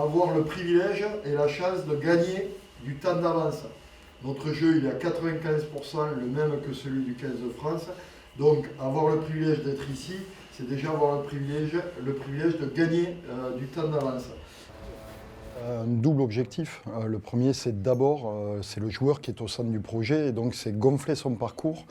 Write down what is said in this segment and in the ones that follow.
avoir le privilège et la chance de gagner du temps d'avance. Notre jeu il est à 95% le même que celui du 15 de France. Donc avoir le privilège d'être ici, c'est déjà avoir le privilège de gagner du temps d'avance. Un double objectif. Le premier, c'est d'abord, c'est le joueur qui est au centre du projet, et donc c'est gonfler son parcours,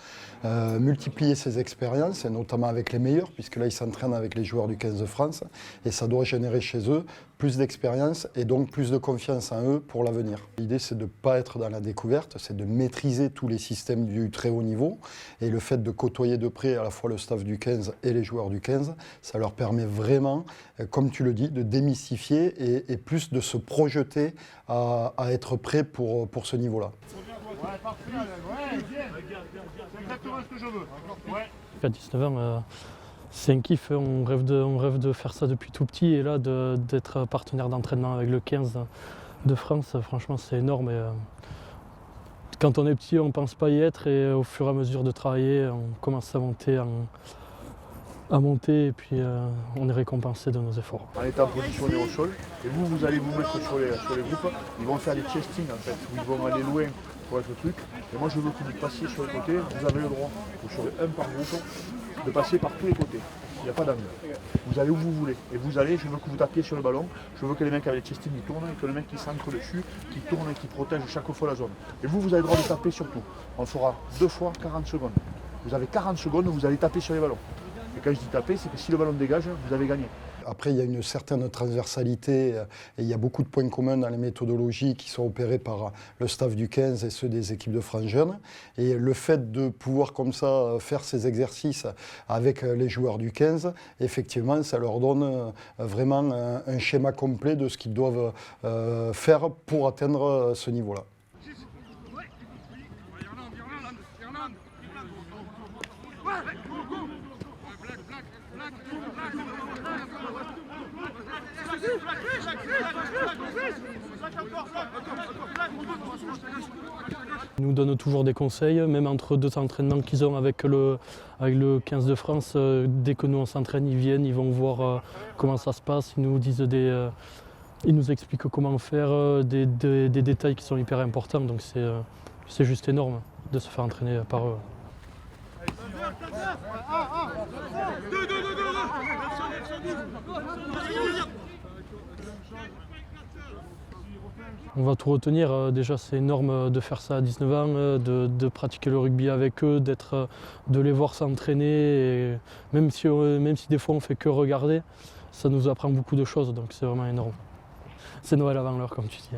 multiplier ses expériences, et notamment avec les meilleurs, puisque là, il s'entraîne avec les joueurs du 15 de France, et ça doit générer chez eux plus d'expérience et donc plus de confiance en eux pour l'avenir. L'idée, c'est de ne pas être dans la découverte, c'est de maîtriser tous les systèmes du très haut niveau, et le fait de côtoyer de près à la fois le staff du 15 et les joueurs du 15, ça leur permet vraiment, comme tu le dis, de démystifier et plus de se projeter à être prêt pour ce niveau-là. Ouais, parfait, ouais, bien. C'est exactement ce que je veux. Ouais. À 19 ans, c'est un kiff, on rêve de faire ça depuis tout petit, et là d'être partenaire d'entraînement avec le 15 de France, franchement c'est énorme. Et, quand on est petit, on ne pense pas y être, et au fur et à mesure de travailler, on commence à monter et puis on est récompensé de nos efforts. En étant positionné au sol, et vous allez vous mettre sur les groupes, ils vont faire des chestings en fait, où ils vont aller loin pour être le truc. Et moi je veux que vous passiez sur les côtés, vous avez le droit, vous serez un par groupe, de passer par tous les côtés. Il n'y a pas d'angle. Vous allez où vous voulez. Et vous allez, je veux que vous tapiez sur le ballon, je veux que les mecs avec les chestings ils tournent, et que le mec qui s'ancre dessus, qui tourne et qui protège chaque fois la zone. Et vous avez le droit de taper sur tout. On fera 2 fois 40 secondes. Vous avez 40 secondes où vous allez taper sur les ballons. Et quand je dis taper, c'est que si le ballon dégage, vous avez gagné. Après, il y a une certaine transversalité et il y a beaucoup de points communs dans les méthodologies qui sont opérées par le staff du 15 et ceux des équipes de France Jeunes. Et le fait de pouvoir comme ça faire ces exercices avec les joueurs du 15, effectivement, ça leur donne vraiment un schéma complet de ce qu'ils doivent faire pour atteindre ce niveau-là. Ils nous donnent toujours des conseils, même entre 2 entraînements qu'ils ont avec le 15 de France. Dès que nous on s'entraîne, ils viennent, ils vont voir comment ça se passe, ils nous disent ils nous expliquent comment faire, des détails qui sont hyper importants, donc c'est juste énorme de se faire entraîner par eux. On va tout retenir, déjà c'est énorme de faire ça à 19 ans, de pratiquer le rugby avec eux, de les voir s'entraîner, même si des fois on fait que regarder, ça nous apprend beaucoup de choses, donc c'est vraiment énorme. C'est Noël avant l'heure comme tu dis.